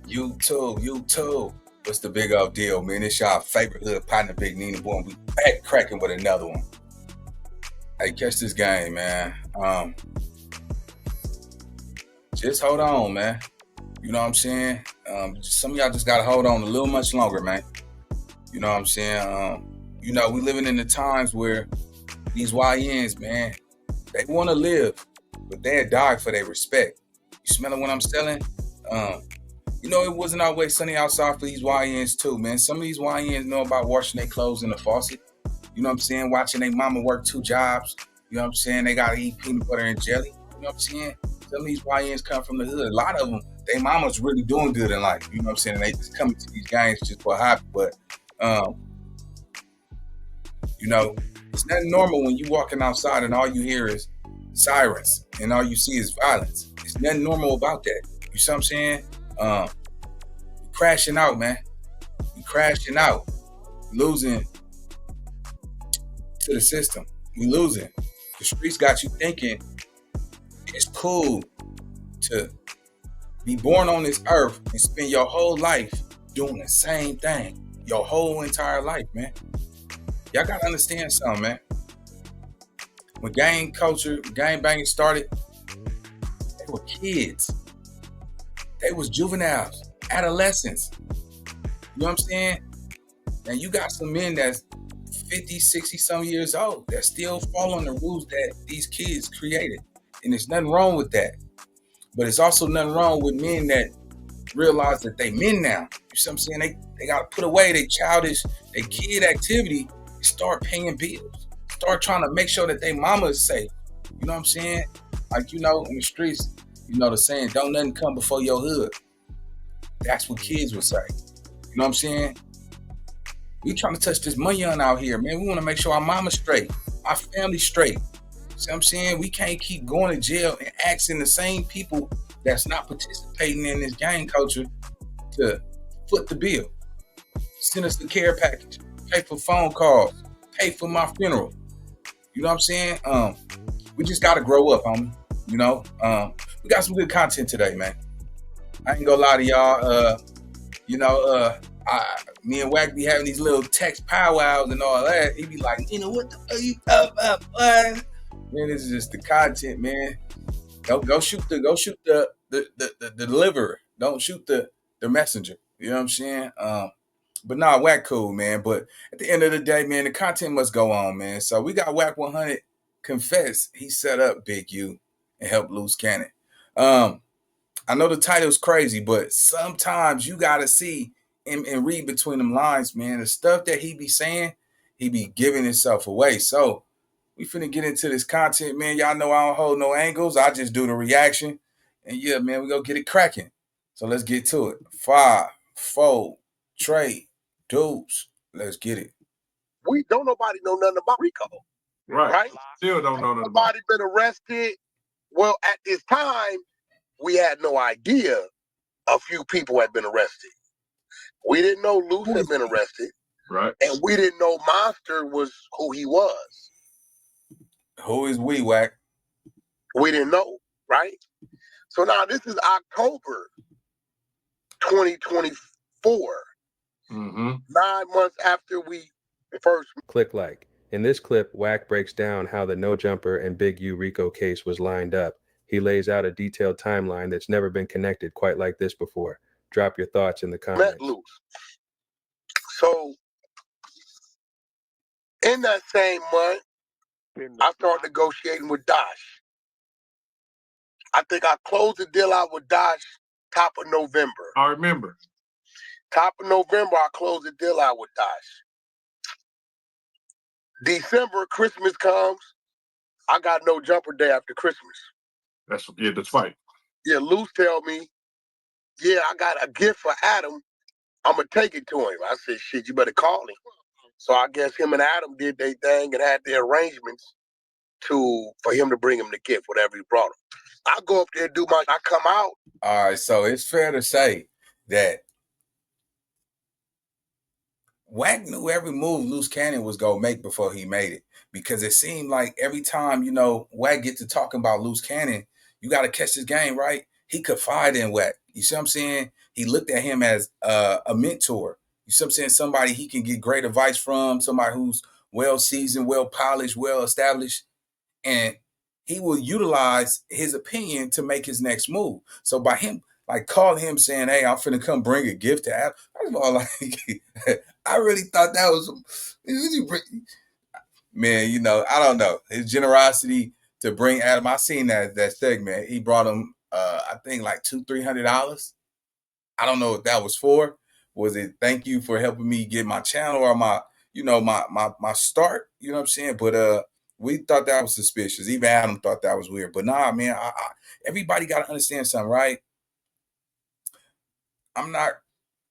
You too, you too. What's the big old deal, man? It's y'all favorite hood partner, Big Nina Boy. We back cracking with another one. Hey, catch this game, man. Just hold on, man. You know what I'm saying? Some of y'all just gotta hold on a little much longer, man. You know what I'm saying? We living in the times where these YNs, man, they want to live, but they'll die for their respect. You smelling what I'm selling? It wasn't always sunny outside for these YNs too, man. Some of these YNs know about washing their clothes in the faucet. You know what I'm saying? Watching their mama work 2 jobs. You know what I'm saying? They gotta eat peanut butter and jelly. You know what I'm saying? Some of these YNs come from the hood. A lot of them, their mama's really doing good in life. You know what I'm saying? And they just come to these games just for a hobby. But it's not normal when you walking outside and all you hear is sirens and all you see is violence. It's nothing normal about that. You see what I'm saying? Crashing out, man. We crashing out. Losing to the system. We losing. The streets got you thinking it's cool to be born on this earth and spend your whole life doing the same thing. Your whole entire life, man. Y'all gotta understand something, man. When gang culture, gang banging started, they were kids. They was juveniles, adolescents. You know what I'm saying? And you got some men that's 50, 60 some years old that still following the rules that these kids created. And there's nothing wrong with that. But it's also nothing wrong with men that realize that they men now. You see what I'm saying? They got to put away their childish, their kid activity and start paying bills. Start trying to make sure that their mama is safe. You know what I'm saying? Like, in the streets, the saying, don't nothing come before your hood. That's what kids would say. You know what I'm saying? We trying to touch this money on out here, man. We want to make sure our mama's straight, our family's straight. See what I'm saying? We can't keep going to jail and asking the same people that's not participating in this gang culture to foot the bill. Send us the care package, pay for phone calls, pay for my funeral. You know what I'm saying? We just got to grow up, homie. We got some good content today, man. I ain't gonna lie to y'all. Me and Wack be having these little text powwows and all that. He be like, what the fuck you talking about, boy? Man, this is just the content, man. Go shoot the deliverer. Don't shoot the messenger. You know what I'm saying? But nah, Wack cool, man. But at the end of the day, man, the content must go on, man. So we got Wack 100 confess he set up Big U and helped Luce Cannon. I know the title's crazy, but sometimes you gotta see and read between them lines, man. The stuff that he be saying, he be giving himself away. So we finna get into this content, man. Y'all know I don't hold no angles. I just do the reaction. And yeah, man, we gonna get it cracking. So let's get to it. 5, 4, trade, dudes. Let's get it. We don't nobody know nothing about Rico. Right? Still don't know nothing about it. Nobody been arrested. Well, at this time, we had no idea a few people had been arrested. We didn't know Luce had been arrested. Right. And we didn't know Monster was who he was. Who is we, Wack? We didn't know, right? So now this is October 2024. 9 months after we first. Click like. In this clip, Wack breaks down how the No Jumper and Big U Rico case was lined up. He lays out a detailed timeline that's never been connected quite like this before. Drop your thoughts in the comments. Met Luce. So in that same month, I started negotiating with Dash. I think I closed the deal out with Dash top of November. I remember. Top of November, I closed the deal out with Dash. December, Christmas comes. I got No Jumper day after Christmas. That's right. Yeah, Luce tell me, yeah, I got a gift for Adam. I'm going to take it to him. I said, shit, you better call him. So I guess him and Adam did their thing and had their arrangements for him to bring him the gift, whatever he brought him. I go up there, I come out. All right, so it's fair to say that Wack knew every move Luce Cannon was going to make before he made it, because it seemed like every time, Wack get to talking about Luce Cannon, you got to catch this game, right? He confided in Wack. You see what I'm saying? He looked at him as a mentor. You see what I'm saying? Somebody he can get great advice from, somebody who's well seasoned, well polished, well established, and he will utilize his opinion to make his next move. So by him, like calling him saying, "Hey, I'm finna come bring a gift to Adam." First of all, like I really thought that was, man. You know, I don't know his generosity to bring Adam. I seen that segment. He brought him, I think like $200-300. I don't know what that was for. Was it thank you for helping me get my channel or my, you know, my start? You know what I'm saying? But we thought that was suspicious. Even Adam thought that was weird. But nah, man, everybody got to understand something, right? I'm not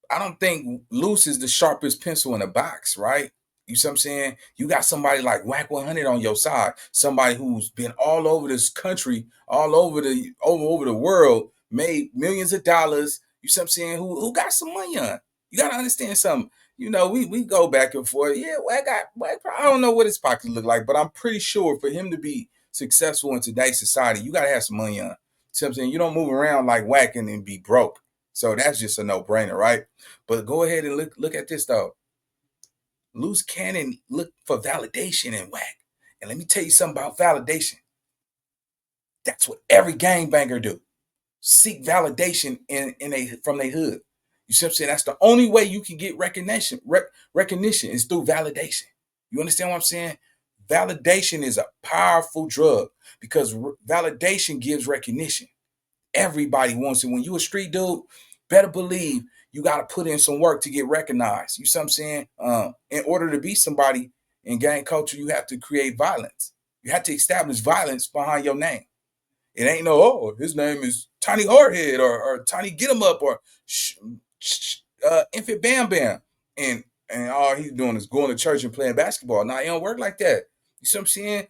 I don't think Luce is the sharpest pencil in the box, right? You see what I'm saying? You got somebody like Wack 100 on your side, somebody who's been all over this country, all over the world, made millions of dollars. You see what I'm saying? Who got some money on? You gotta understand something. You know, we go back and forth. Yeah, Wack. I don't know what his pockets look like, but I'm pretty sure for him to be successful in today's society, you gotta have some money on. See what I'm saying? You don't move around like Wack and then be broke. So that's just a no-brainer, right? But go ahead and look at this though. Luce Cannon look for validation in Wack. And let me tell you something about validation. That's what every gangbanger do. Seek validation from their hood. You see what I'm saying? That's the only way you can get recognition. Recognition is through validation. You understand what I'm saying? Validation is a powerful drug because validation gives recognition. Everybody wants it. When you a street dude, better believe you got to put in some work to get recognized. You see what I'm saying? In order to be somebody in gang culture, you have to create violence. You have to establish violence behind your name. It ain't no, oh, his name is Tiny Hardhead or Tiny Get 'em Up or Infant Bam Bam. And all he's doing is going to church and playing basketball. Now, it don't work like that. You see what I'm saying?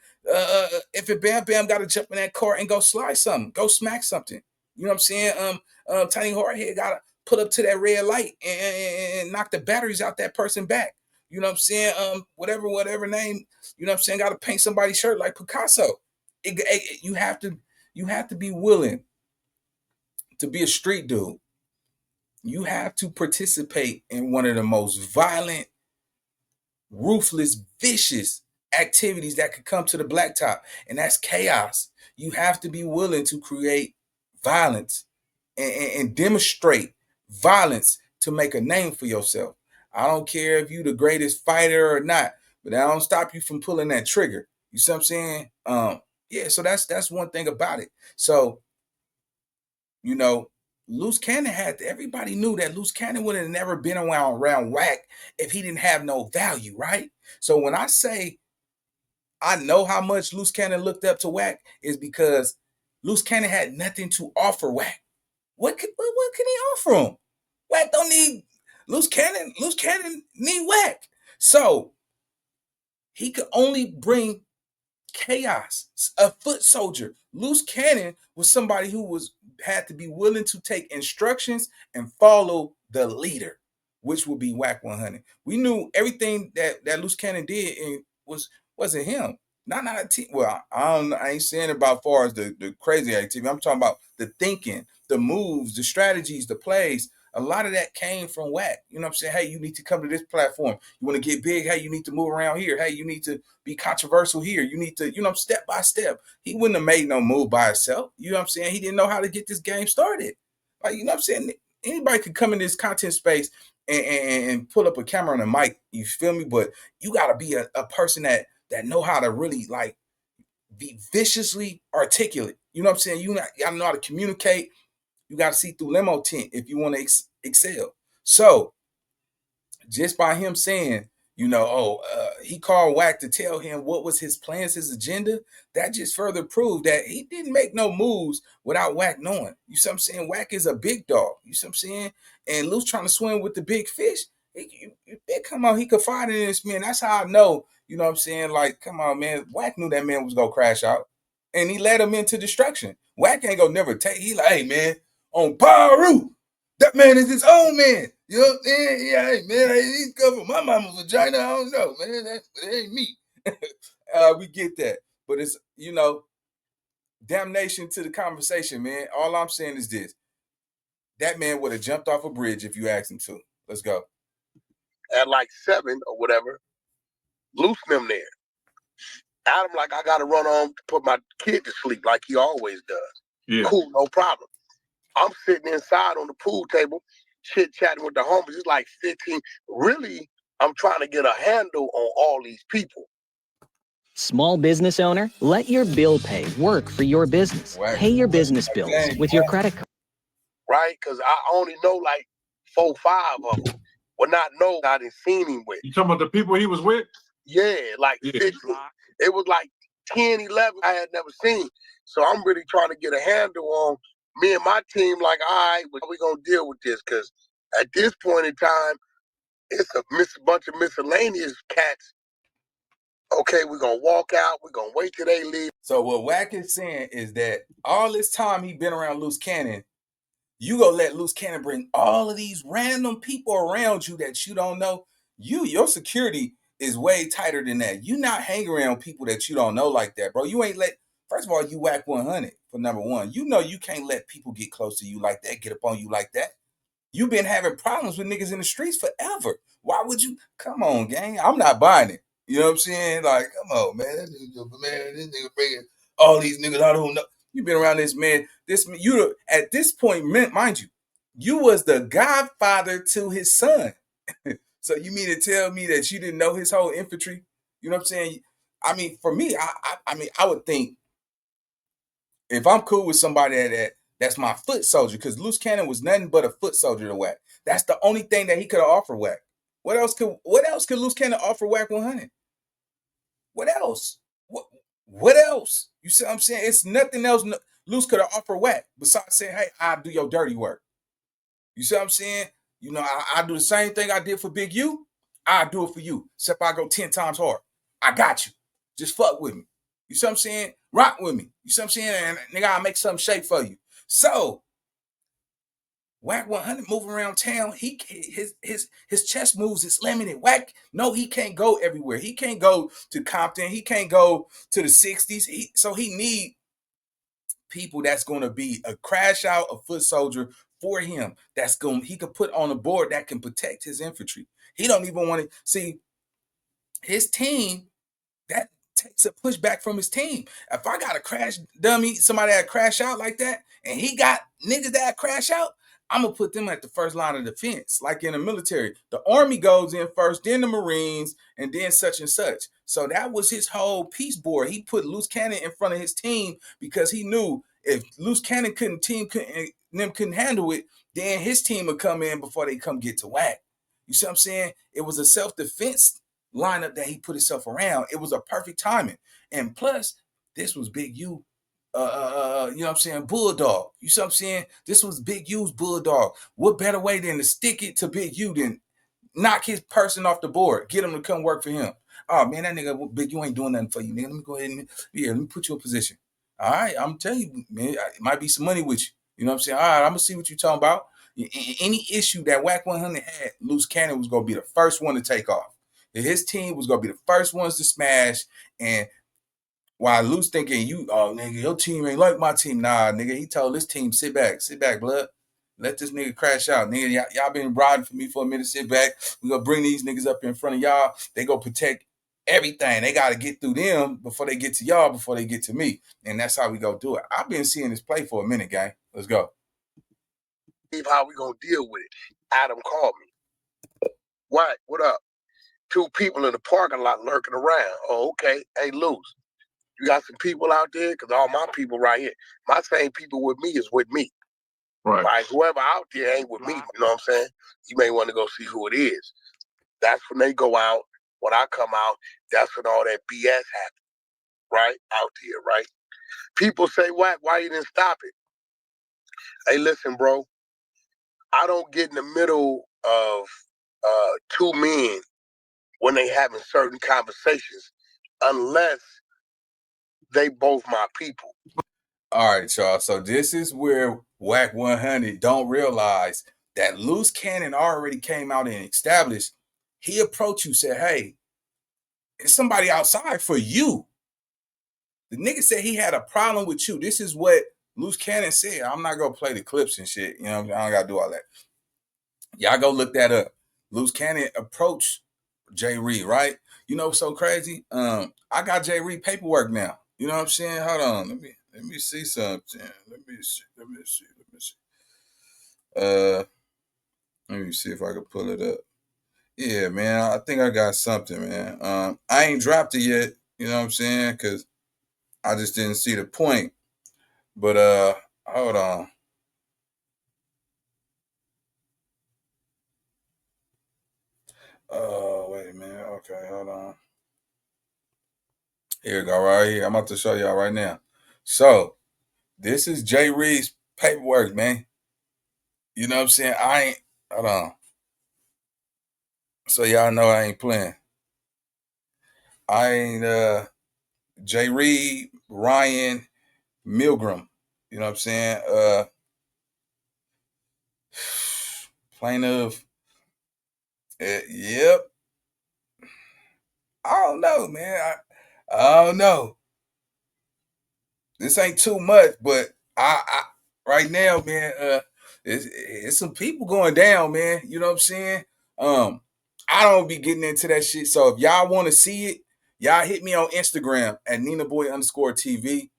Infant Bam Bam got to jump in that car and go slide something, go smack something. You know what I'm saying? Tiny Hardhead got to put up to that red light and knock the batteries out that person back. You know what I'm saying? Whatever name, you know what I'm saying? Got to paint somebody's shirt like Picasso. You have to be willing to be a street dude. You have to participate in one of the most violent, ruthless, vicious activities that could come to the blacktop, and that's chaos. You have to be willing to create violence and demonstrate violence to make a name for yourself. I don't care if you the greatest fighter or not, but that don't stop you from pulling that trigger. You see what I'm saying? Yeah, so that's one thing about it. So, you know, Luce Cannon everybody knew that Luce Cannon would have never been around Wack if he didn't have no value, right? So when I say I know how much Luce Cannon looked up to Wack is because Luce Cannon had nothing to offer Wack. What can he offer him? Wack don't need Luce Cannon. Luce Cannon need Wack. So he could only bring chaos, a foot soldier. Luce Cannon was somebody who had to be willing to take instructions and follow the leader, which would be Wack 100. We knew everything that Luce Cannon did and wasn't him. Not a team. Well, I ain't saying about far as the crazy activity. I'm talking about the thinking, the moves, the strategies, the plays. A lot of that came from Wack. You know what I'm saying? Hey, you need to come to this platform. You want to get big? Hey, you need to move around here. Hey, you need to be controversial here. You need to, step by step. He wouldn't have made no move by himself. You know what I'm saying? He didn't know how to get this game started. Like, you know what I'm saying? Anybody could come in this content space and pull up a camera and a mic. You feel me? But you got to be a person that know how to really like be viciously articulate. You know what I'm saying? You got to know how to communicate. You got to see through limo tent if you want to excel. So just by him saying, he called Wack to tell him what was his plans, his agenda, that just further proved that he didn't make no moves without Wack knowing. You see what I'm saying? Wack is a big dog. You see what I'm saying? And Luce trying to swim with the big fish. Come on, he confided in this man. That's how I know, you know what I'm saying? Like, come on, man. Wack knew that man was going to crash out. And he led him into destruction. Wack ain't going to never take. He like, hey, man, on Paru, that man is his own man. You know what I'm saying? Yeah, hey, man, he's covered my mama's vagina. I don't know, man. That ain't me. We get that. But it's, damnation to the conversation, man. All I'm saying is this. that man would have jumped off a bridge if you asked him to. Let's go. At like 7 or whatever, Luce them there. Adam, like, I got to run on to put my kid to sleep like he always does. Yeah. Cool, no problem. I'm sitting inside on the pool table, chit-chatting with the homies. It's like 15. Really, I'm trying to get a handle on all these people. Small business owner, let your bill pay work for your business. Wack. Pay your business bills with your credit card. Right? Because I only know like 4, 5 of them. Well, not know I didn't seen him with. You talking about the people he was with? Yeah, like Yeah. 15. It was like 10, 11 I had never seen. So I'm really trying to get a handle on me and my team, like, all right, we're going to deal with this. Because at this point in time, it's a bunch of miscellaneous cats. Okay, we're going to walk out. We're going to wait till they leave. So what Wack is saying is that all this time he been around Luce Cannon, you gonna let Luce Cannon bring all of these random people around you that you don't know. Your security is way tighter than that. You not hang around people that you don't know like that, bro. You ain't let. First of all, you Wack 100 for number one. You know you can't let people get close to you like that, get up on you like that. You've been having problems with niggas in the streets forever. Why would you? Come on, gang. I'm not buying it. You know what I'm saying? Like, come on, man. This nigga bringing all these niggas I don't know. You been around this man. You at this point, mind you, you was the godfather to his son. So you mean to tell me that you didn't know his whole infantry? You know what I'm saying? I mean, for me, I would think if I'm cool with somebody that's my foot soldier, because Luce Cannon was nothing but a foot soldier to Wack. That's the only thing that he could offer Wack. What else could Luce Cannon offer Wack 100? What else? What else? You see what I'm saying? It's nothing else Luce could have offered Wack besides saying, hey, I'll do your dirty work. You see what I'm saying? You know, I do the same thing I did for Big U. I'll do it for you. Except I go 10 times hard. I got you. Just fuck with me. You see what I'm saying? Rock with me. You see what I'm saying? And nigga, I'll make something shape for you. So, Wack 100 moving around town, his chess moves is limited. Wack, no, he can't go everywhere. He can't go to Compton. He can't go to the 60s. So he need people that's going to be a crash out, a foot soldier for him. He could put on a board that can protect his infantry. He don't even want to see his team. That takes a pushback from his team. If I got a crash dummy, somebody that crash out like that, and he got niggas that crash out, I'm gonna put them at the first line of defense, like in the military. The Army goes in first, then the Marines, and then such and such. So that was his whole peace board. He put Luce Cannon in front of his team because he knew if Luce Cannon couldn't handle it, then his team would come in before they come get to Wack. You see what I'm saying? It was a self-defense lineup that he put himself around. It was a perfect timing. And plus, this was Big U. You know what I'm saying? Bulldog. You see what I'm saying? This was Big U's Bulldog. What better way than to stick it to Big U than knock his person off the board, get him to come work for him? Oh man, that nigga Big U ain't doing nothing for you, nigga. Let me go ahead and let me put you in position. All right, I'm telling you, man, it might be some money with you. You know what I'm saying? All right, I'm gonna see what you're talking about. Any issue that Wack 100 had, Luce Cannon was gonna be the first one to take off. His team was gonna be the first ones to smash. And while Luce thinking, nigga, your team ain't like my team. Nah, nigga, he told his team, sit back, blood. Let this nigga crash out. Nigga, y'all been riding for me for a minute, sit back. We gonna bring these niggas up in front of y'all. They gonna protect everything. They gotta get through them before they get to y'all, before they get to me. And that's how we go do it. I've been seeing this play for a minute, gang. Let's go. How we gonna deal with it? Adam called me. What up? 2 people in the parking lot lurking around. Oh, okay. Hey, Luce, you got some people out there? Because all my people right here. My same people with me is with me. Right. Like, whoever out there ain't with me. You know what I'm saying? You may want to go see who it is. That's when they go out. When I come out, that's when all that BS happens. Right? Out there, right? People say, Wack, why you didn't stop it? Hey, listen, bro. I don't get in the middle of 2 men when they having certain conversations unless they both my people. All right, y'all. So this is where Wack 100 don't realize that Luce Cannon already came out and established. He approached you, said, hey, it's somebody outside for you. The nigga said he had a problem with you. This is what Luce Cannon said, I'm not gonna play the clips and shit. You know, I don't gotta do all that. Y'all go look that up. Luce Cannon approached Jay Reed, right? You know what's so crazy? I got Jay Reed paperwork now. You know what I'm saying? Hold on. Let me see something. Let me see. Let me see if I can pull it up. Yeah, man. I think I got something, man. I ain't dropped it yet, you know what I'm saying? Cause I just didn't see the point. But hold on. Oh, wait a minute. Okay, hold on. Here we go, right here. I'm about to show y'all right now. So this is Jay Reed's paperwork, man. You know what I'm saying? I ain't hold on. So y'all know I ain't playing. I ain't Jay Reed, Ryan Milgram. You know what I'm saying? Plaintiff. Yep. I don't know, man. I don't know. This ain't too much, but I right now, man, it's some people going down, man. You know what I'm saying? I don't be getting into that shit. So if y'all want to see it, y'all hit me on Instagram at NinaBoy_TV.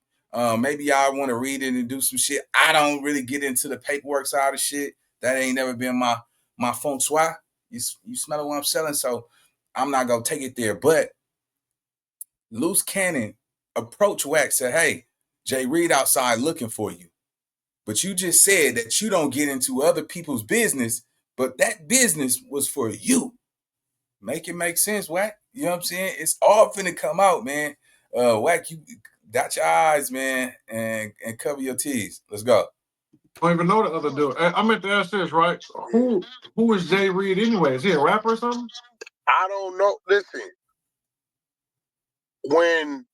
Maybe y'all want to read it and do some shit. I don't really get into the paperwork side of shit. That ain't never been my feng shui. You smell what I'm selling, so I'm not gonna take it there. But Luce Cannon approached Wack, said, "Hey, Jay Reed outside looking for you. But you just said that you don't get into other people's business, but that business was for you." Make it make sense, Wack. You know what I'm saying? It's all finna come out, man. Wack, you dot your eyes, man, and cover your T's. Let's go. I don't even know the other dude. I meant to ask this, right? Who is Jay Reed anyway? Is he a rapper or something? I don't know. Listen, when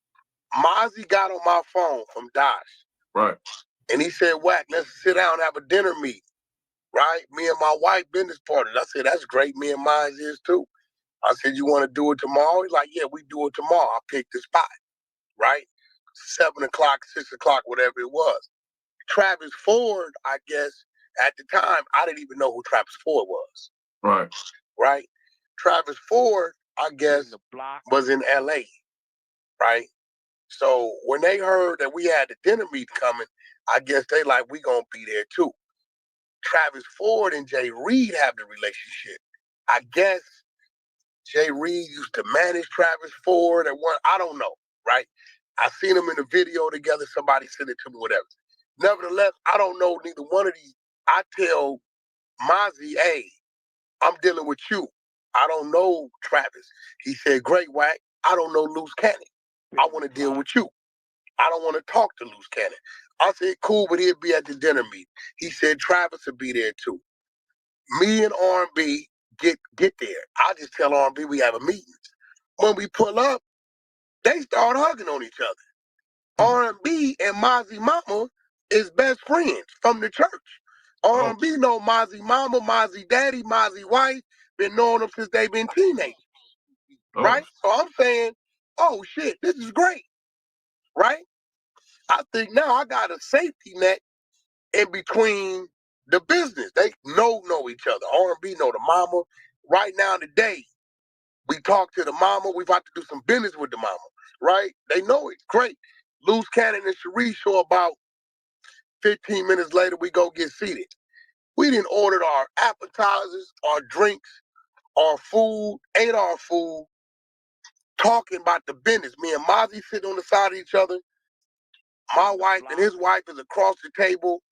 Mozzie got on my phone from Dosh, right, and he said, Wack, let's sit down and have a dinner meet, right? Me and my wife business partners. I said, that's great. Me and mine is too. I said, you want to do it tomorrow? He's like, yeah, we do it tomorrow. I picked the spot, right? 7 o'clock, 6 o'clock, whatever it was. Travis Ford, I guess, at the time, I didn't even know who Travis Ford was. right. Right? Travis Ford, I guess, was in LA, right? So when they heard that we had the dinner meet coming, I guess they like, we gonna be there too. Travis Ford and Jay Reed have the relationship. I guess Jay Reed used to manage Travis Ford and one, I don't know, right? I seen them in a video together, somebody sent it to me, whatever. Nevertheless, I don't know neither one of these. I tell Mozzie, hey, I'm dealing with you. I don't know Travis. He said, great, Wack. I don't know Luce Cannon. I want to deal with you. I don't want to talk to Luce Cannon. I said, cool, but he'll be at the dinner meeting. He said Travis will be there too. Me and R&B get there. I just tell R&B we have a meeting. When we pull up, they start hugging on each other. R&B and Mozzie Mama is best friends from the church. R&B know Mozzie Mama, Mozzie Daddy, Mozzie wife, been knowing them since they been teenagers. Right? So I'm saying, oh shit, this is great. Right? I think now I got a safety net in between the business. They know each other. R&B know the mama. Right now today, we talk to the mama. We about to do some business with the mama. Right? They know it. Great. Luce Cannon and Cherie show about 15 minutes later, we go get seated. We didn't order our appetizers, our drinks, our food, ate our food, talking about the business. Me and Mozzie sitting on the side of each other. My wife and his wife is across the table.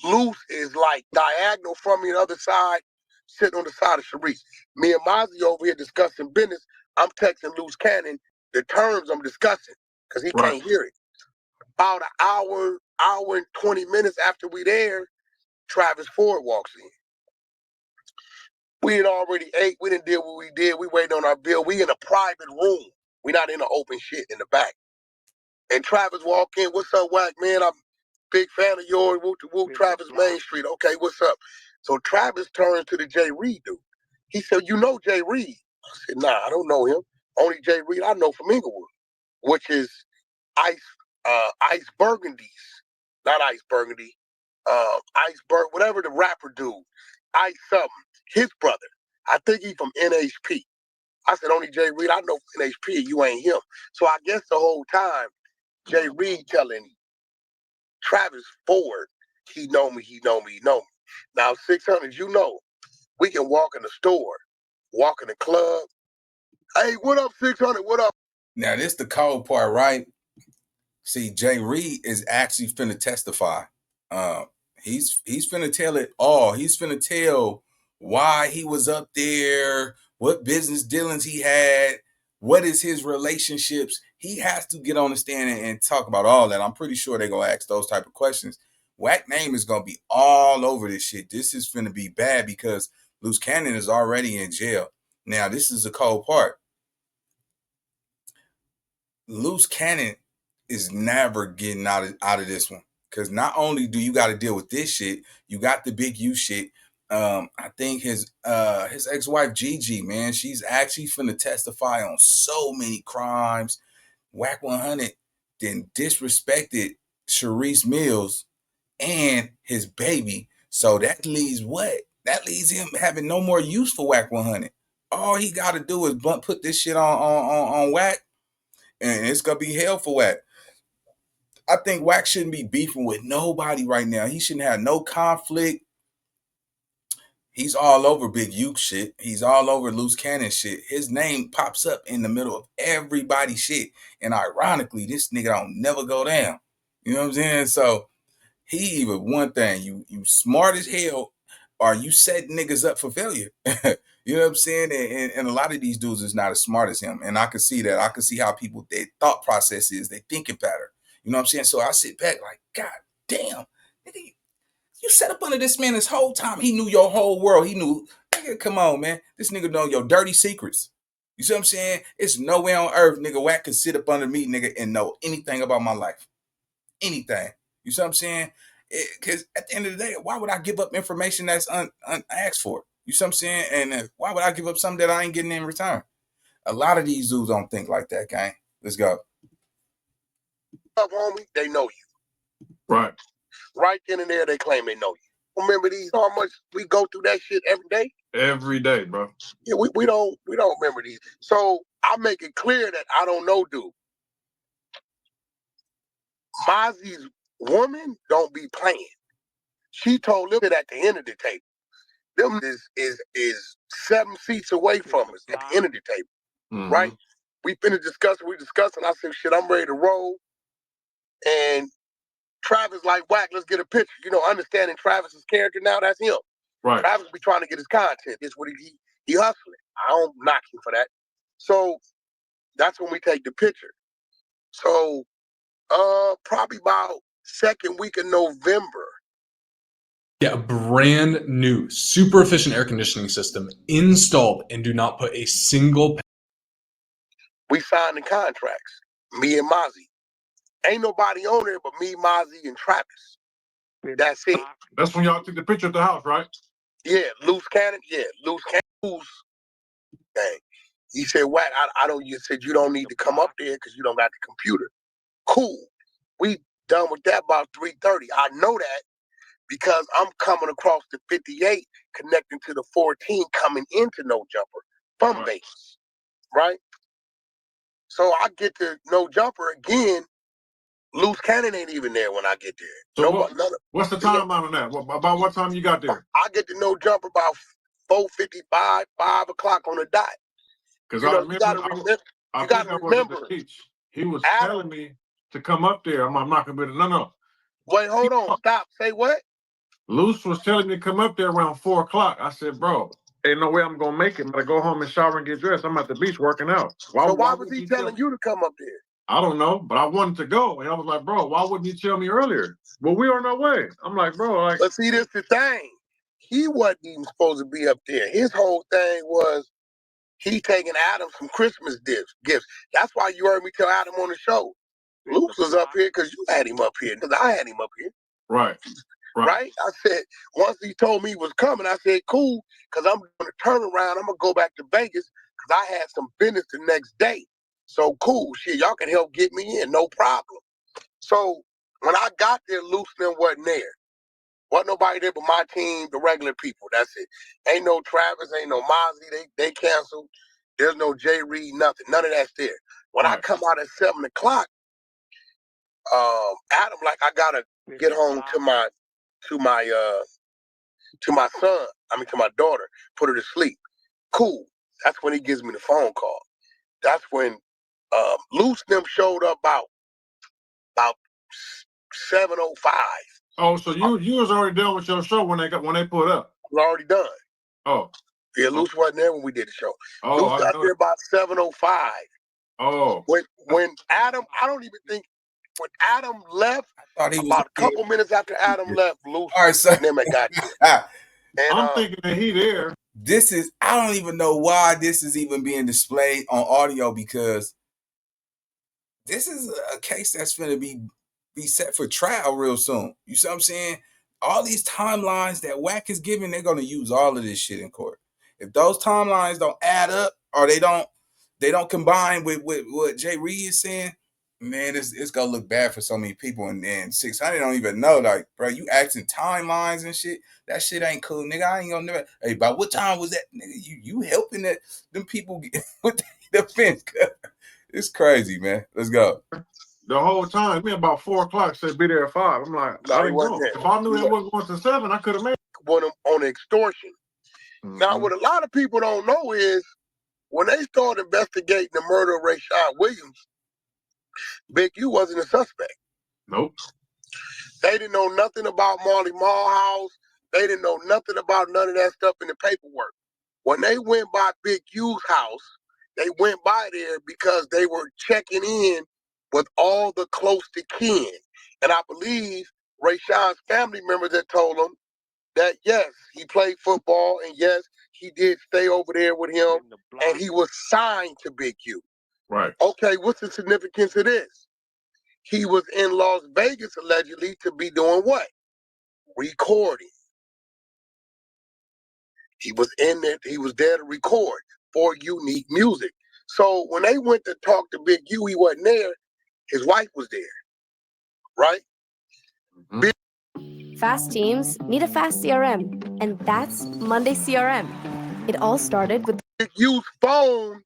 Luce is like diagonal from me on the other side, sitting on the side of Sharice. Me and Mozzie over here discussing business. I'm texting Luce Cannon the terms I'm discussing because he can't hear it. About an hour and 20 minutes after we there, Travis Ford walks in. We had already ate. We didn't deal what we did. We waiting on our bill. We in a private room. We not in the open shit in the back. And Travis walk in. What's up, Wack, man? I'm a big fan of yours. Woo to woo, Travis Main Street. Okay, what's up? So Travis turns to the Jay Reed dude. He said, you know Jay Reed? I said, nah, I don't know him. Only Jay Reed I know from Inglewood, which is Ice Burgundy's not Ice Burgundy, Iceberg, whatever the rapper dude, Ice something, his brother. I think he's from NHP. I said, only Jay Reed, I know NHP, you ain't him. So I guess the whole time, Jay Reed telling Travis Ford, he know me, he know me, he know me. Now, 600, you know, we can walk in the store, walk in the club. Hey, what up, 600, what up? Now, this the cold part, right? See, Jay Reed is actually finna testify. He's finna tell it all. He's finna tell why he was up there, what business dealings he had, what is his relationships. He has to get on the stand and talk about all that. I'm pretty sure they're gonna ask those type of questions. Wack name is gonna be all over this shit. This is finna be bad because Luce Cannon is already in jail. Now, this is the cold part. Luce Cannon is never getting out of this one, because not only do you got to deal with this shit, you got the Big U shit. I think his ex-wife Gigi, man, she's actually finna testify on so many crimes. Wack 100 then disrespected Sharice Mills and his baby, so that leaves what? That leaves him having no more use for Wack 100. All he got to do is put this shit on Wack, and it's gonna be hell for Wack. I think Wack shouldn't be beefing with nobody right now. He shouldn't have no conflict. He's all over Big U shit. He's all over Luce Cannon shit. His name pops up in the middle of everybody's shit. And ironically, this nigga don't never go down. You know what I'm saying? So he either one thing, you smart as hell, or you set niggas up for failure. You know what I'm saying? And a lot of these dudes is not as smart as him. And I can see that. I can see how people, their thought process is, they thinking better. You know what I'm saying? So I sit back like, God damn, nigga, you set up under this man this whole time. He knew your whole world. He knew, nigga, come on, man. This nigga know your dirty secrets. You see what I'm saying? It's no way on earth, nigga, Wack could sit up under me, nigga, and know anything about my life. Anything. You see what I'm saying? Because at the end of the day, why would I give up information that's unasked for? You see what I'm saying? And why would I give up something that I ain't getting in return? A lot of these dudes don't think like that, gang. Let's go. Up, homie, they know you. Right. Right then and there, they claim they know you. Remember these? How much we go through that shit every day? Every day, bro. Yeah, we don't remember these. So I make it clear that I don't know, dude. Mozzie's woman don't be playing. She told them at the end of the table. Them is 7 seats away from us at the end of the table. Mm-hmm. Right? We finished discussing. I said, shit, I'm ready to roll. And Travis like, Wack, let's get a picture. You know, understanding Travis's character now, that's him. Right. Travis be trying to get his content. This what he hustling. I don't knock him for that. So that's when we take the picture. So probably about second week of November. Get a brand new, super efficient air conditioning system installed and do not put a single. We signed the contracts, me and Mozzie. Ain't nobody on there but me, Mozzie, and Travis. That's it. That's when y'all took the picture at the house, right? Yeah, Luce Cannon. Yeah, Luce Cannon. Dang. He said, Wack, I don't. You said you don't need to come up there because you don't got the computer. Cool. We done with that about 3:30. I know that because I'm coming across the 58, connecting to the 14, coming into No Jumper from Vegas, right? So I get to No Jumper again. Luce Cannon ain't even there when I get there. So what's the timeline on that? About what time you got there? I get to No Jumper about 4:55, 5 o'clock on the dot. Because you I gotta remember. He was telling me to come up there. I'm not gonna be able to. No. Wait, hold on. Stop. Say what? Luce was telling me to come up there around 4 o'clock. I said, bro, ain't no way I'm gonna make it. I'm gonna go home and shower and get dressed. I'm at the beach working out. Why was he telling you to come up there? I don't know, but I wanted to go. And I was like, bro, why wouldn't you tell me earlier? Well, we are on our way. I'm like, bro, like. But see, this the thing. He wasn't even supposed to be up there. His whole thing was he taking Adam some Christmas gifts. That's why you heard me tell Adam on the show. Luce was up here because you had him up here. Because I had him up here. Right. I said, once he told me he was coming, I said, cool, because I'm going to turn around. I'm going to go back to Vegas because I had some business the next day. So cool, shit, y'all can help get me in, no problem. So When I got there, Luce wasn't there. Wasn't nobody there but my team, the regular people. That's it. Ain't no Travis, ain't no Mozzie. They canceled. There's no Jay Reed, nothing. None of that's there. When I come out at 7 o'clock, Adam, like, I gotta get home to my son. I mean, to my daughter, put her to sleep. Cool. That's when he gives me the phone call. That's when Luce showed up about 7:05. Oh, so you was already done with your show when they put up? I was already done. Oh. Yeah, Luce wasn't there when we did the show. Oh, Luce got there about 7:05. Oh. When Adam, I don't even think when Adam left, I thought he was about a couple minutes after Adam left, Luce and them had got there. And I'm thinking that he there. I don't even know why this is even being displayed on audio, because this is a case that's going to be set for trial real soon. You see what I'm saying? All these timelines that Wack is giving, they're going to use all of this shit in court. If those timelines don't add up, or they don't combine with what Jay Reed is saying, man, it's gonna look bad for so many people. And then 600 don't even know, like, bro, you asking timelines and shit. That shit ain't cool, nigga. I ain't gonna never. Hey, by what time was that, nigga? You helping them people get with the fence? It's crazy, man. Let's go. The whole time, me about 4 o'clock said be there at 5. I'm like, no, I he didn't wasn't go. there. If I knew they wasn't going to 7, I could have made it. On extortion. Mm-hmm. Now, what a lot of people don't know is when they started investigating the murder of Rayshon Williams, Big U wasn't a suspect. Nope. They didn't know nothing about Marley Marl House. They didn't know nothing about none of that stuff in the paperwork. When they went by Big U's house, they went by there because they were checking in with all the close to kin. And I believe Rayshon's family members had told him that, yes, he played football, and yes, he did stay over there with him, and he was signed to Big U. Right. Okay, what's the significance of this? He was in Las Vegas, allegedly, to be doing what? Recording. He was in there, he was there to record for Unique Music. So when they went to talk to Big U, he wasn't there. His wife was there, right? Mm-hmm. Fast teams need a fast CRM, and that's Monday CRM. It all started with Big U's phone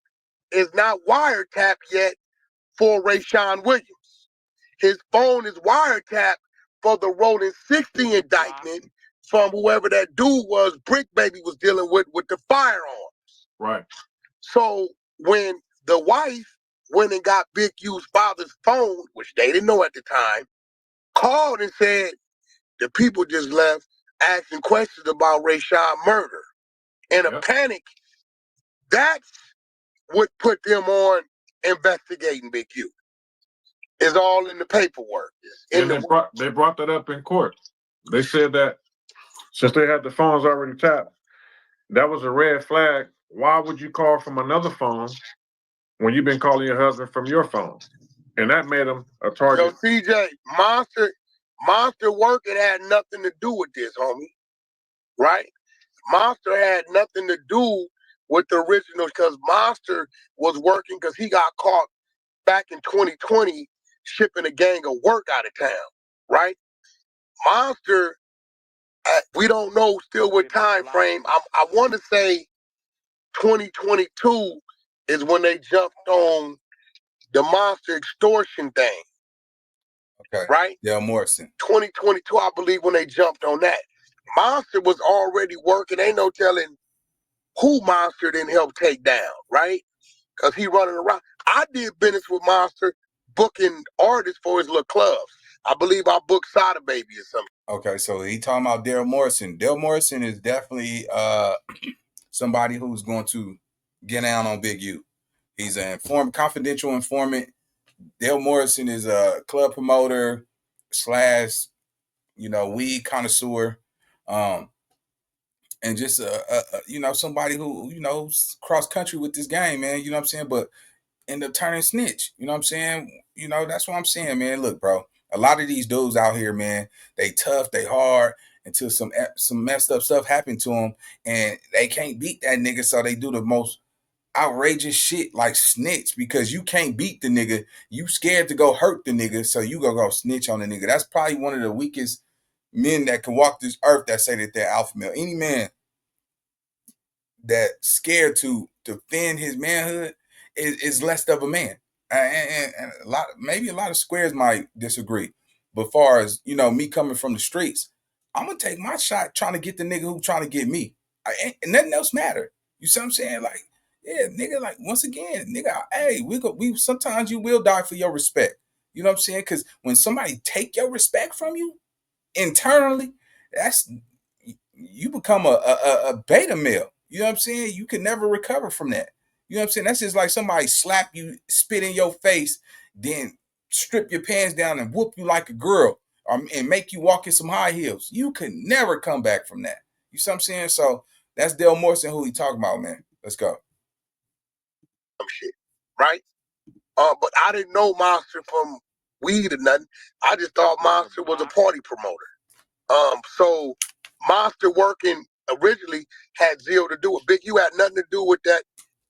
is not wiretapped yet for Rayshon Williams. His phone is wiretapped for the Rolling 60 indictment from whoever that dude was, Brick Baby was dealing with the firearms. Right. So when the wife went and got Big U's father's phone, which they didn't know at the time, called and said, the people just left asking questions about Rayshon murder. In a panic, that's what put them on investigating Big U. It's all in the paperwork. And they brought that up in court. They said that since they had the phones already tapped, that was a red flag. Why would you call from another phone when you've been calling your husband from your phone? And that made him a target. So CJ, Monster working had nothing to do with this, homie. Right? Monster had nothing to do with the original, because Monster was working because he got caught back in 2020 shipping a gang of work out of town, right? Monster, we don't know still what time frame. I want to say 2022 is when they jumped on the Monster extortion thing. Okay. Right? Dale Morrison. 2022, I believe, when they jumped on that. Monster was already working. Ain't no telling who Monster didn't help take down, right? Because he running around. I did business with Monster, booking artists for his little clubs. I believe I booked Sada Baby or something. Okay, so he talking about Daryl Morrison. Daryl Morrison is definitely somebody who's going to get down on Big U. He's an confidential informant. Daryl Morrison is a club promoter / weed connoisseur, and just somebody who cross country with this game, man. You know what I'm saying? But end up turning snitch. You know what I'm saying? That's what I'm saying, man. Look, bro, a lot of these dudes out here, man, they tough, they hard until some messed up stuff happened to them, and they can't beat that nigga, so they do the most outrageous shit like snitch because you can't beat the nigga. You scared to go hurt the nigga, so you go snitch on the nigga. That's probably one of the weakest men that can walk this earth that say that they're alpha male. Any man that scared to defend his manhood is less of a man. And maybe a lot of squares might disagree. But far as, me coming from the streets, I'm gonna take my shot trying to get the nigga who trying to get me. And nothing else matter. You see what I'm saying? Like, yeah, nigga, like once again, nigga, hey, we sometimes you will die for your respect. You know what I'm saying? Because when somebody take your respect from you internally, that's you become a beta male. You know what I'm saying? You can never recover from that. You know what I'm saying? That's just like somebody slap you, spit in your face, then strip your pants down and whoop you like a girl, and make you walk in some high heels. You can never come back from that. You see what I'm saying? So that's Del Morrison who he talking about, man. Let's go. Shit, right? But I didn't know Monster from weed or nothing. I just thought Monster was a party promoter. So Monster working originally had zero to do with Big U, had nothing to do with that.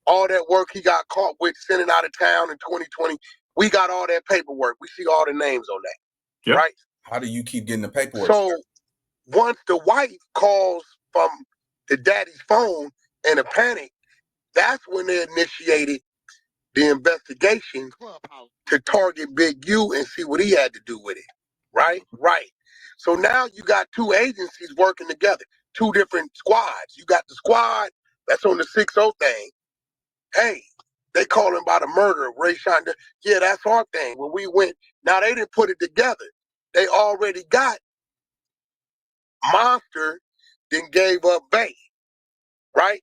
All that work he got caught with sending out of town in 2020. We got all that paperwork. We see all the names on that. Yep. Right? How do you keep getting the paperwork? So once the wife calls from the daddy's phone in a panic, that's when they initiated the investigation to target Big U and see what he had to do with it. Right? Right. So now you got two agencies working together, two different squads. You got the squad that's on the 6-0 thing. Hey, they calling about a murder of Ray Shonda. Yeah, that's our thing. When we went, now they didn't put it together. They already got Monster, then gave up Bay. Right?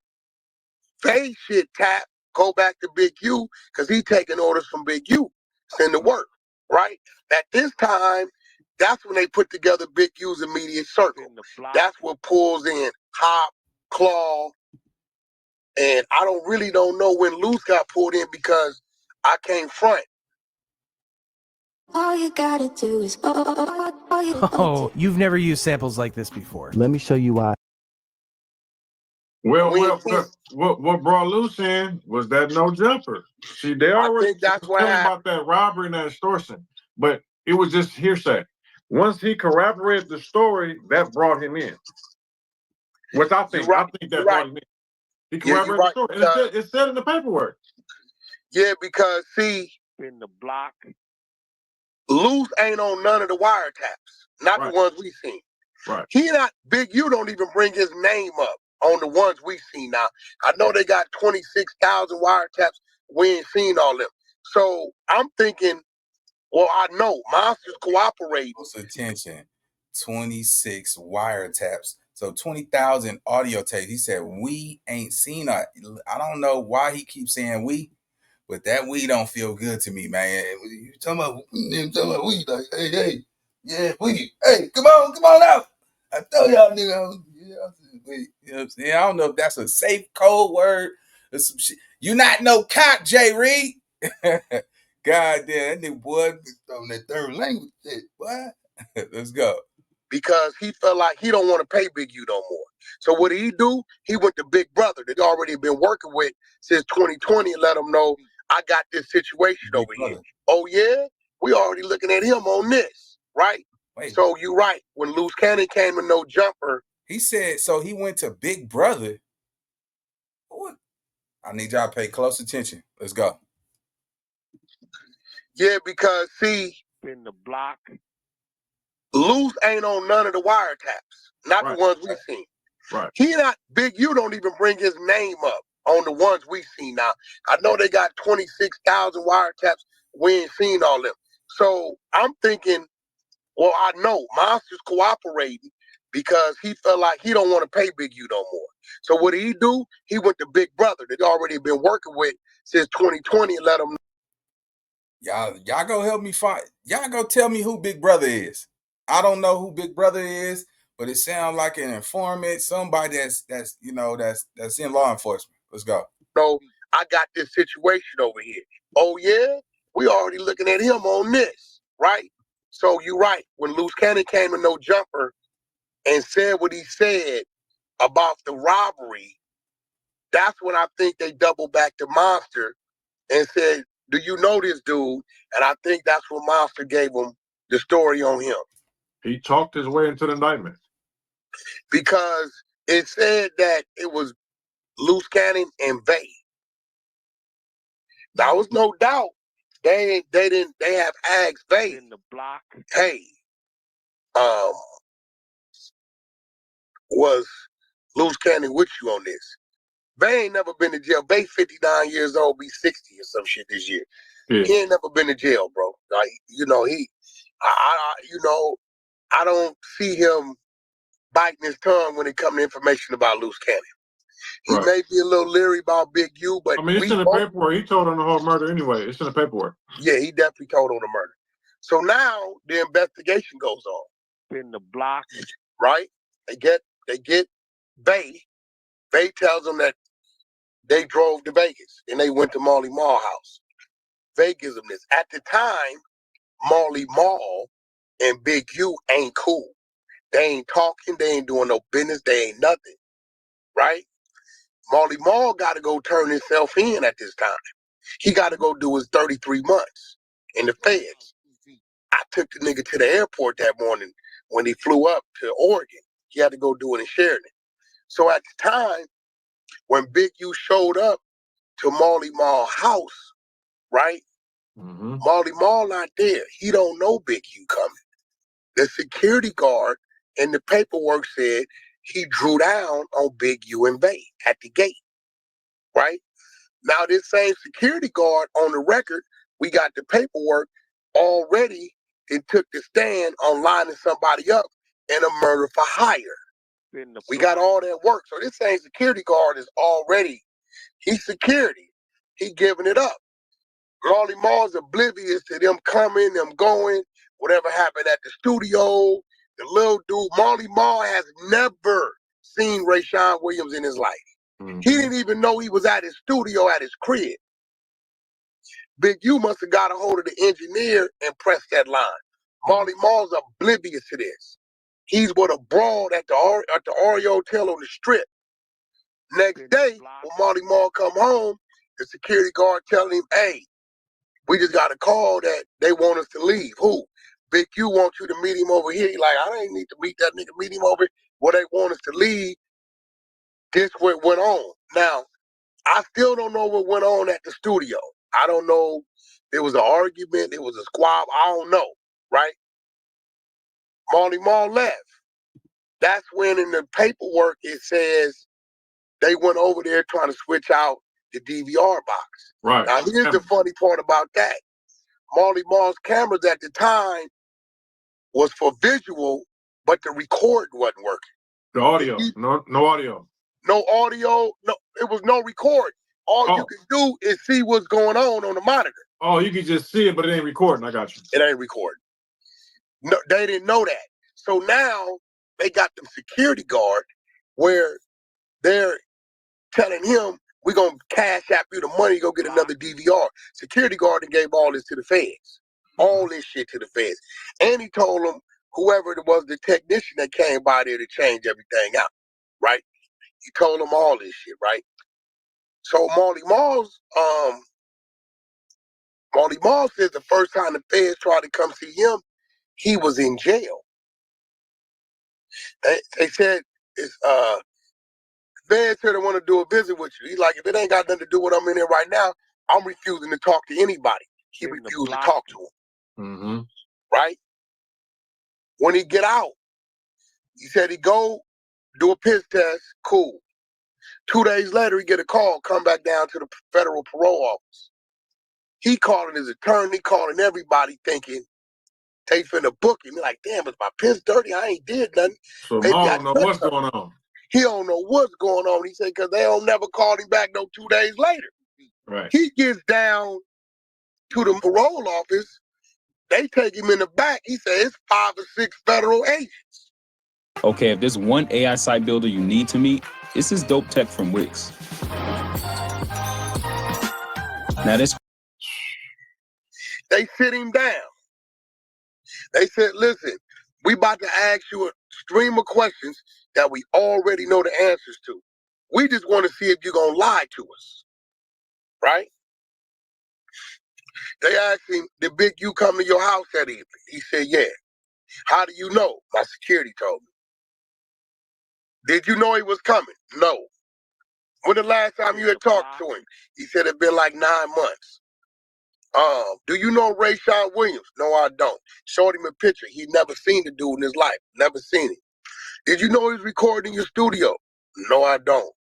Bay shit tap, go back to Big U, because he taking orders from Big U. Send the work. Right? At this time, that's when they put together Big U's immediate circle. That's what pulls in Hop, Claw, and I don't know when Luce got pulled in because I came front. All you gotta do is Oh, you've never used samples like this before. Let me show you why. Well, what brought Luce in was that no jumper. See, they already that's what telling about that robbery and that extortion, but it was just hearsay. Once he corroborated the story, that brought him in. Which I think that brought him in. He corroborated the story. It's said in the paperwork. Yeah, because see, in the block, Luce ain't on none of the wiretaps, not the ones we seen. Right. Big U don't even bring his name up on the ones we seen now. I know they got 26,000 wiretaps. We ain't seen all them. So I'm thinking, well, I know Monster's cooperating. Close attention. 26 wiretaps. So 20,000 audio tapes. He said, we ain't seen it. I don't know why he keeps saying we, but that we don't feel good to me, man. You talking about we, like, hey, yeah, we, hey, come on out. I told y'all, nigga, you know what I'm saying? I don't know if that's a safe code word or some shit. You not no cop, Jay Reed. God damn, that nigga boy throwing that third language shit. What? Let's go. Because he felt like he don't want to pay Big U no more. So what did he do? He went to Big Brother that already been working with since 2020 and let him know, I got this situation over here. Oh yeah? We already looking at him on this, right? Wait. So you right. When Luce Cannon came with no jumper. He said, so he went to Big Brother. What? I need y'all to pay close attention. Let's go. Yeah, because see, in the block, Luce ain't on none of the wiretaps, not the ones we seen. Right. Big U don't even bring his name up on the ones we seen now. I know they got 26,000 wiretaps. We ain't seen all them. So I'm thinking, well, I know Monster's cooperating because he felt like he don't want to pay Big U no more. So what did he do? He went to Big Brother that already been working with since 2020 and let him know. Y'all go help me find. Y'all go tell me who Big Brother is. I don't know who Big Brother is, but it sounds like an informant, somebody that's in law enforcement. Let's go. So I got this situation over here. Oh yeah? We already looking at him on this, right? So you right. When Luce Cannon came in no jumper and said what he said about the robbery, That's when I think they doubled back to Monster and said, do you know this dude? And I think that's when Monster gave him the story on him. He talked his way into the indictment. Because it said that it was Luce Cannon and Vay. There was no doubt they have asked Vay in the block. Hey, was Luce Cannon with you on this? Vay ain't never been to jail. Vay 59 years old, be 60 or some shit this year. Yeah. He ain't never been to jail, bro. Like, you know, I don't see him biting his tongue when it comes to information about Luce Cannon. He may be a little leery about Big U, but I mean, it's in the paperwork. He told on the whole murder anyway. It's in the paperwork. Yeah, he definitely told on the murder. So now the investigation goes on. In the block, right? They get Vay. Vay tells them that they drove to Vegas and they went to Marley Marl house. Vay gives them this. At the time, Marley Marl and Big U ain't cool. They ain't talking. They ain't doing no business. They ain't nothing, right? Marley Marl got to go turn himself in at this time. He got to go do his 33 months in the feds. I took the nigga to the airport that morning when he flew up to Oregon. He had to go do it in Sheridan. So at the time, when Big U showed up to Marley Marl house, right? Mm-hmm. Marley Marl not there. He don't know Big U coming. The security guard in the paperwork said he drew down on Big U and Vay at the gate, right? Now, this same security guard on the record, we got the paperwork already and took the stand on lining somebody up in a murder for hire. We got all that work. So this same security guard is already, he's security. He giving it up. Marley Marl's oblivious to them coming, them going, whatever happened at the studio, the little dude. Marley Marl has never seen Rayshawn Williams in his life. Mm-hmm. He didn't even know he was at his studio at his crib. Big U must have got a hold of the engineer and pressed that line. Marley Marl's oblivious to this. He's with a broad at the Oreo Hotel on the Strip. Next day, when Marley Marl come home, the security guard telling him, hey, we just got a call that they want us to leave. Who? Big U wants you to meet him over here. He like, I don't need to meet that nigga. Meet him over here. Well, they want us to leave. Guess what went on? Now, I still don't know what went on at the studio. I don't know. There was an argument. It was a squab. I don't know, right? Marley Marl left. That's when in the paperwork it says they went over there trying to switch out the DVR box. Right. Now, here's the funny part about that. Marley Marl's cameras at the time was for visual, but the record wasn't working. The audio. No audio. No audio. No, it was no record. All you can do is see what's going on the monitor. Oh, you can just see it, but it ain't recording. I got you. It ain't recording. No, they didn't know that. So now they got them security guard where they're telling him, we're going to cash out you the money, go get another DVR. Security guard and gave all this to the feds. All this shit to the feds. And he told them, whoever it was, the technician that came by there to change everything out, right? He told them all this shit, right? So Marley Marl says the first time the feds tried to come see him, he was in jail. They said, feds here to want to do a visit with you. He's like, if it ain't got nothing to do with what I'm in here right now, I'm refusing to talk to anybody. He refused to talk to him. Mm-hmm. Right? When he get out, he said he go do a piss test, cool. 2 days later, he get a call, come back down to the federal parole office. He calling his attorney, calling everybody thinking they finna book him. He like, damn, is my piss dirty? I ain't did nothing. So Marl don't know what's going on. He don't know what's going on. He said, because they don't never call him back no 2 days later. Right. He gets down to the parole office. They take him in the back. He said, it's 5 or 6 federal agents. Okay, if there's one AI site builder you need to meet, it's this dope tech from Wix. Now this... They sit him down. They said, listen, we about to ask you a stream of questions that we already know the answers to. We just want to see if you're going to lie to us, right? They asked him, did Big U come to your house that evening? He said, yeah. How do you know? My security told me. Did you know he was coming? No. When the last time you had talked to him? He said it'd been like 9 months. Do you know Rayshawn Williams? No, I don't. Showed him a picture. He'd never seen the dude in his life. Never seen him. Did you know he was recording in your studio? No, I don't.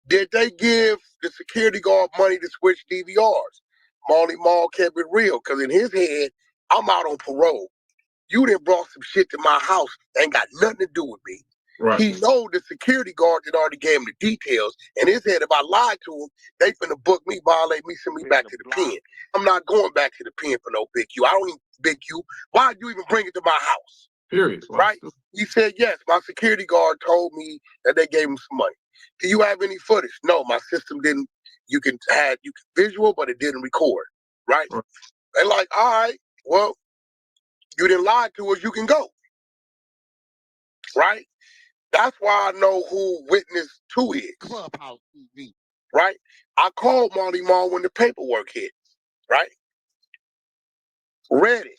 Did they give the security guard money to switch DVRs? Marley Marl kept it real, because in his head, I'm out on parole. You done brought some shit to my house that ain't got nothing to do with me. Right. He know the security guard that already gave him the details. In his head, if I lied to him, they finna book me, violate me, send me back to the pen. I'm not going back to the pen for no Big U. I don't even Big U. Why'd you even bring it to my house? Period. Right? He said, yes, my security guard told me that they gave him some money. Do you have any footage? No, my system didn't. You can visual, but it didn't record. Right? They're like, all right, well, you didn't lie to us, you can go. Right? That's why I know who witness 2 is. Clubhouse TV. Right? I called Marley Marl when the paperwork hit. Right? Read it.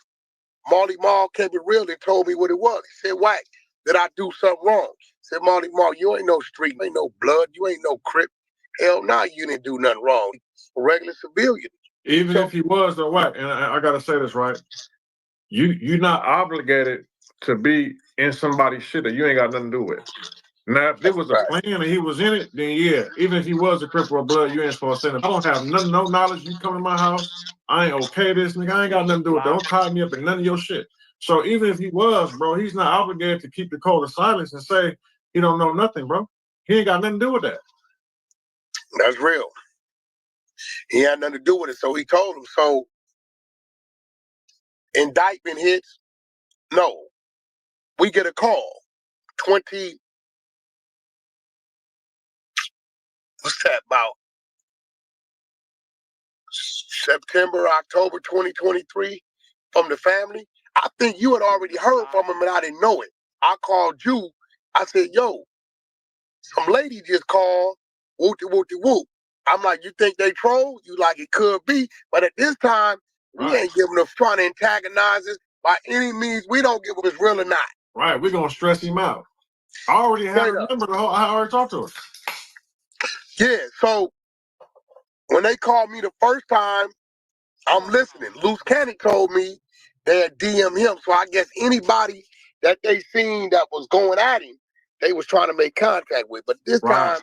Marley Marl kept it real and told me what it was. He said, Wack, did I do something wrong? Said, Marley Marl, you ain't no street, you ain't no blood, you ain't no crip. Hell nah, you didn't do nothing wrong. A regular civilian. Even if he was the Wack, and I gotta say this right, you're not obligated to be in somebody's shit that you ain't got nothing to do with. Now, if there was a plan and he was in it, then yeah, even if he was a crip or blood, you ain't supposed to send him. I don't have no knowledge. You come to my house, I ain't okay this, nigga. I ain't got nothing to do with that. Don't tie me up in none of your shit. So even if he was, bro, he's not obligated to keep the code of silence and say he don't know nothing, bro. He ain't got nothing to do with that. That's real. He had nothing to do with it. So he told him. So indictment hits. No. We get a call. What's that about? September, October 2023 from the family. I think you had already heard from him and I didn't know it. I called you. I said, yo, some lady just called. Wooty wooty whoop. I'm like, you think they troll? You like, it could be. But at this time, we ain't giving them trying to antagonize us by any means. We don't give them if it's real or not. Right, we're gonna stress him out. I already have a number. I already talked to her. Yeah, so when they called me the first time, I'm listening. Luce Cannon told me they had DM him. So I guess anybody that they seen that was going at him, they was trying to make contact with. But this time,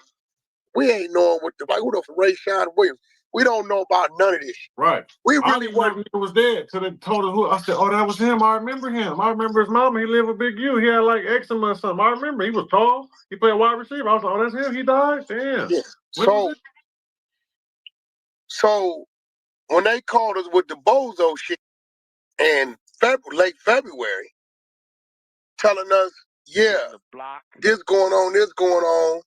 we ain't knowing what who the Rayshawn Williams. We don't know about none of this shit. Right. We I really didn't know he was dead till they told us who. I said, oh, that was him. I remember him. I remember his mama. He lived with Big U. He had like eczema or something. I remember. He was tall. He played wide receiver. I was like, oh, that's him. He died? Damn. Yeah. So when they called us with the bozo shit in late February, telling us, yeah, this going on, this going on.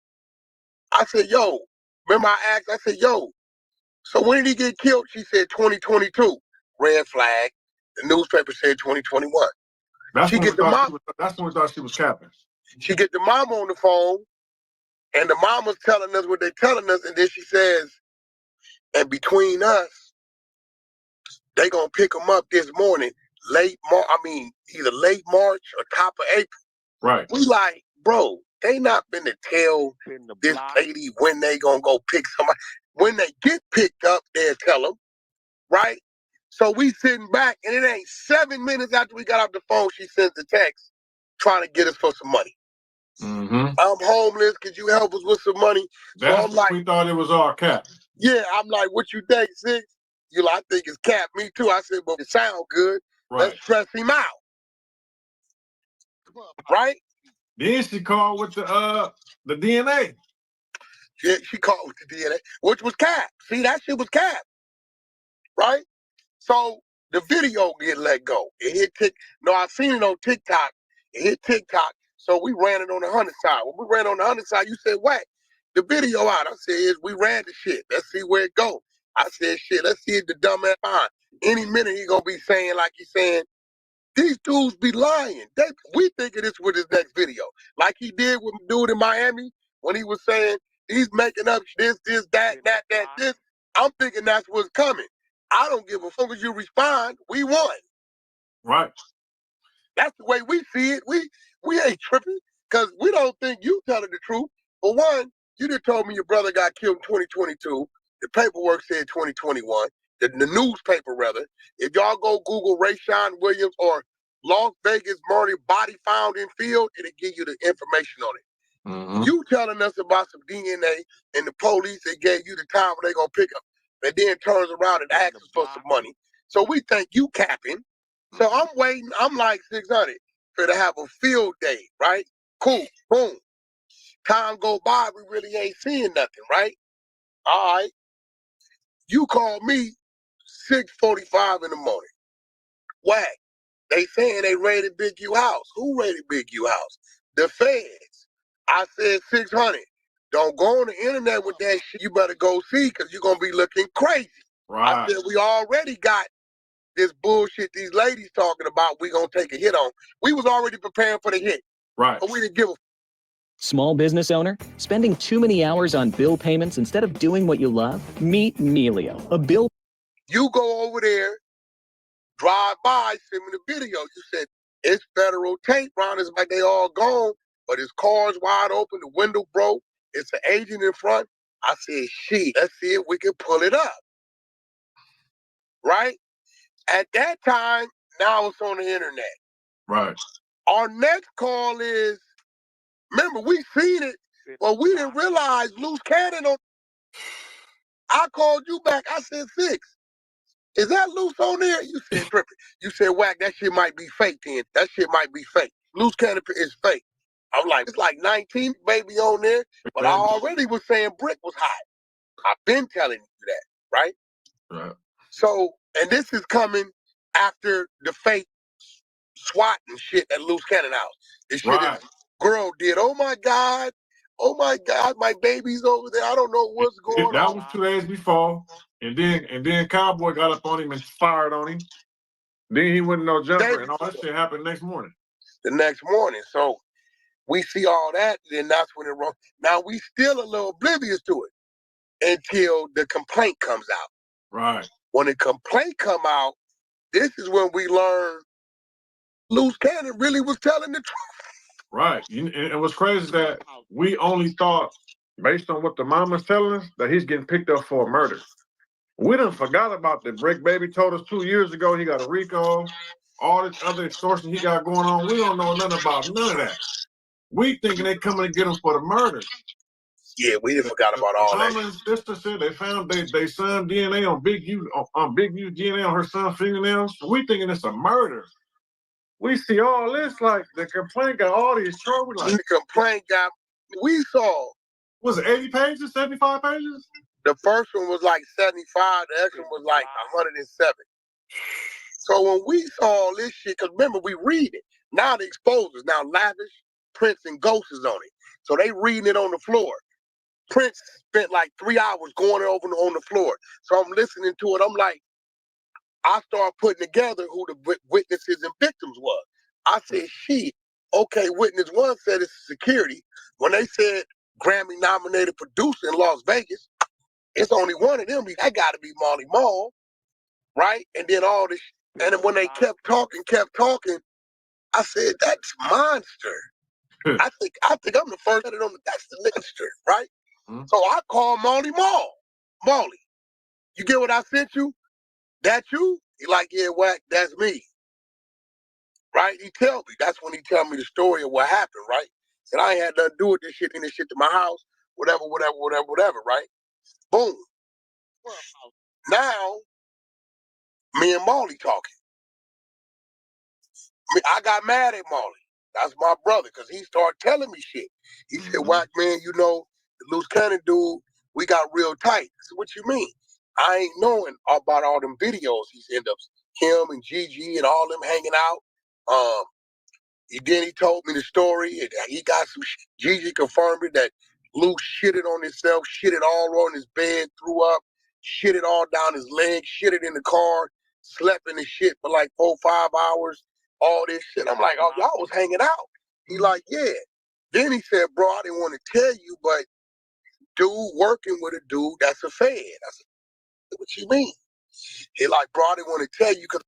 I said, yo, remember I asked, I said, yo, so when did he get killed? She said 2022. Red flag. The newspaper said 2021. That's when we thought she was capping. She get the mom on the phone, and the mama's telling us what they're telling us, and then she says, and between us, they gonna pick him up this morning, either late March or top of April. Right. We like, bro, they not finna tell this lady when they gonna go pick somebody. When they get picked up, they'll tell them, right? So we sitting back, and it ain't 7 minutes after we got off the phone, she sends the text trying to get us for some money. Mm-hmm. I'm homeless. Could you help us with some money? That's so I'm like, we thought it was all cap. Yeah, I'm like, what you think, Six? You like, I think it's cap. Me too. I said, but it sound good. Right. Let's stress him out. Right? Then she called with the DNA. Yeah, she called with the DNA, which was cap. See, that shit was cap. Right? So the video get let go. It hit I seen it on TikTok. It hit TikTok. So we ran it on the 100 side. When we ran on the 100 side, you said, Wack, the video out. I said, we ran the shit. Let's see where it go. I said, shit, let's see if the dumbass fine. Any minute he gonna be saying like he's saying, these dudes be lying. We thinking this with his next video. Like he did with dude in Miami when he was saying He's making up this, that, this. I'm thinking that's what's coming. I don't give a fuck as you respond. We won. Right. That's the way we see it. We ain't tripping because we don't think you telling the truth. For one, you just told me your brother got killed in 2022. The paperwork said 2021. The newspaper, rather. If y'all go Google Rayshawn Williams or Las Vegas murder body found in field, it'll give you the information on it. Mm-hmm. You telling us about some DNA and the police, they gave you the time when they gonna pick up, and then turns around and asks us for some money. So we think you capping. So I'm waiting. I'm like 600 for to have a field day, right? Cool. Boom. Time go by, we really ain't seeing nothing, right? All right. You call me 6:45 in the morning. Wack. They saying they raided Big U house. Who raided Big U house? The feds. I said 600. Don't go on the internet with that shit. You better go see because you're going to be looking crazy. Right. I said we already got this bullshit these ladies talking about we going to take a hit on. We was already preparing for the hit. Right. But we didn't give a Small business owner? Spending too many hours on bill payments instead of doing what you love? Meet Melio, a bill. You go over there, drive by, send me the video. You said, it's federal tape, Ron. It's like they all gone, but his car's wide open, the window broke, it's an agent in front. I said, shit, let's see if we can pull it up. Right? At that time, now it's on the internet. Right. Our next call is, remember, we seen it, but we didn't realize Luce Cannon on. I called you back, I said, 6. Is that Luce on there? You said tripping. You said, Wack, that shit might be fake then. That shit might be fake. Luce Cannon is fake. I'm like, it's like 19 baby on there, but I already was saying Brick was hot. I've been telling you that, right? Right. So, and this is coming after the fake SWAT and shit at Luce Cannon house. This shit Right. is girl did. Oh my God, my baby's over there. I don't know what's going That on. was 2 days before, and then Cowboy got up on him and fired on him. Then he wouldn't no jumper, and all that shit happened next morning. The next morning, so we see all that, then that's when it wrong. Now we still a little oblivious to it until the complaint comes out. Right. When the complaint come out, this is when we learn Luce Cannon really was telling the truth. Right. And it was crazy that we only thought, based on what the mama's telling us, that he's getting picked up for a murder. We done forgot about the Brick Baby told us 2 years ago he got a RICO, all this other extortion he got going on. We don't know nothing about none of that. We thinking they coming to get him for the murder. Yeah, we didn't forgot about all that. Mama and sister said they found they son DNA on Big U DNA on her son's fingernails. We thinking it's a murder. We see all this, like the complaint got all these charges. Like, The complaint got, we saw. Was it 80 pages, 75 pages? The first one was like 75, the next one was like 107. So when we saw all this shit, because remember, we read it. Now the exposers, now Lavish, Prince, and Ghost is on it. So they reading it on the floor. Prince spent like 3 hours going over on the floor. So I'm listening to it. I'm like, I start putting together who the witnesses and victims was. I said, shit, okay, witness one said it's security. When they said Grammy nominated producer in Las Vegas, it's only one of them. That got to be Marley Marl, right? And then all this. And then when they kept talking, I said, that's monster. I think I'm the first on the, that's the monster, right? Mm-hmm. So I called Marley Marl. Marley, you get what I sent you? That you? He like, yeah, Wack, that's me. Right? He tell me. That's when he tell me the story of what happened, right? Said I ain't had nothing to do with this shit, in this shit to my house, whatever, right? Boom. Now, me and Marley talking. I got mad at Marley. That's my brother, because he started telling me shit. He said, Wack, man, you know, the Luce Cannon dude, we got real tight. I said, what you mean? I ain't knowing about all them videos he's end up, him and Gigi and all them hanging out. Then he told me the story. He got some Gigi confirmed it that Luke shitted on himself, shitted all on his bed, threw up, shitted all down his leg, shitted in the car, slept in the shit for like 4 or 5 hours, all this shit. I'm like, oh, y'all was hanging out. He like, yeah. Then he said, bro, I didn't want to tell you, but dude working with a dude that's a fed. I said, what you mean? He like, bro, I didn't want to tell you because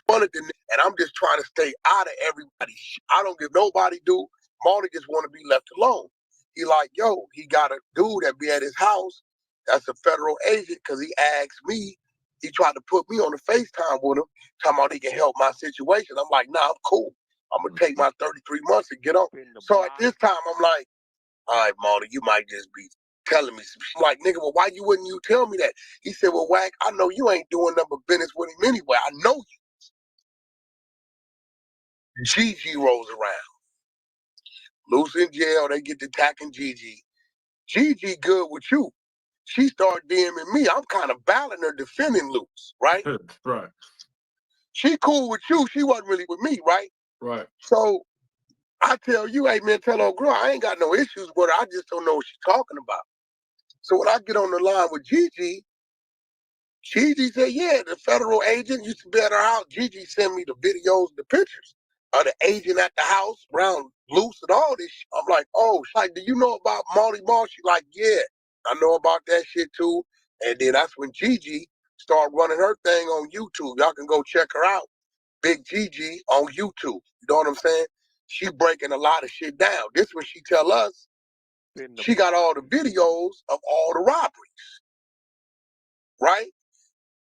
and I'm just trying to stay out of everybody. I don't give nobody do. Marty just want to be left alone. He like, yo, he got a dude that be at his house that's a federal agent because he asked me, he tried to put me on the FaceTime with him, talking about he can help my situation. I'm like, nah, I'm cool. I'm going to take my 33 months and get on. So at this time, I'm like, all right, Marty, you might just be telling me some shit. I'm like, nigga, well, why wouldn't you tell me that? He said, well, Wack, I know you ain't doing nothing but business with him anyway. I know you. Gigi rolls around. Luce in jail, they get to attacking Gigi. Gigi good with you. She started DMing me. I'm kind of battling her, defending Luce, right? Right. She cool with you. She wasn't really with me, right? Right. So I tell you, hey, man, tell old girl, I ain't got no issues with her. I just don't know what she's talking about. So when I get on the line with Gigi, Gigi said, yeah, the federal agent used to be at her house. Gigi sent me the videos, the pictures of the agent at the house, around Luce and all this shit. I'm like, oh, she's like, do you know about Marty Ball? She's like, yeah, I know about that shit too. And then that's when Gigi started running her thing on YouTube. Y'all can go check her out. Big Gigi on YouTube. You know what I'm saying? She breaking a lot of shit down. This when she tell us she got all the videos of all the robberies, right?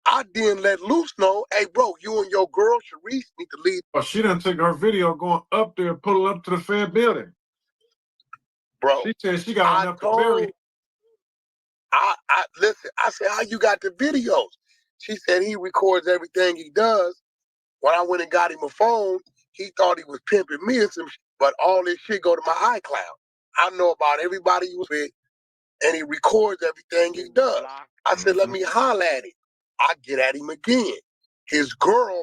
I didn't let Luce know, hey, bro, you and your girl, Sharice, need to leave. Well, she done took her video going up there, pulling up to the Fed building. Bro, She said she got enough to bury. Listen, I said, how you got the videos? She said he records everything he does. When I went and got him a phone, he thought he was pimping me or some shit, but all this shit go to my iCloud. I know about everybody he was with, and he records everything he does. I said, let me holler at him. I get at him again. His girl,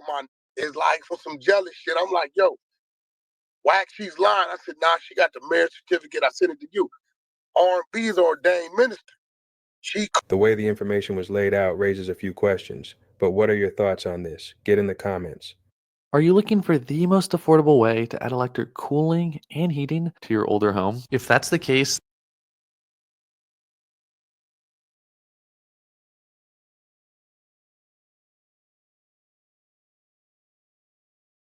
is like for some jealous shit. I'm like, yo, Wack, she's lying. I said, nah, she got the marriage certificate. I sent it to you. R&B's ordained minister. The way the information was laid out raises a few questions, but what are your thoughts on this? Get in the comments. Are you looking for the most affordable way to add electric cooling and heating to your older home? If that's the case,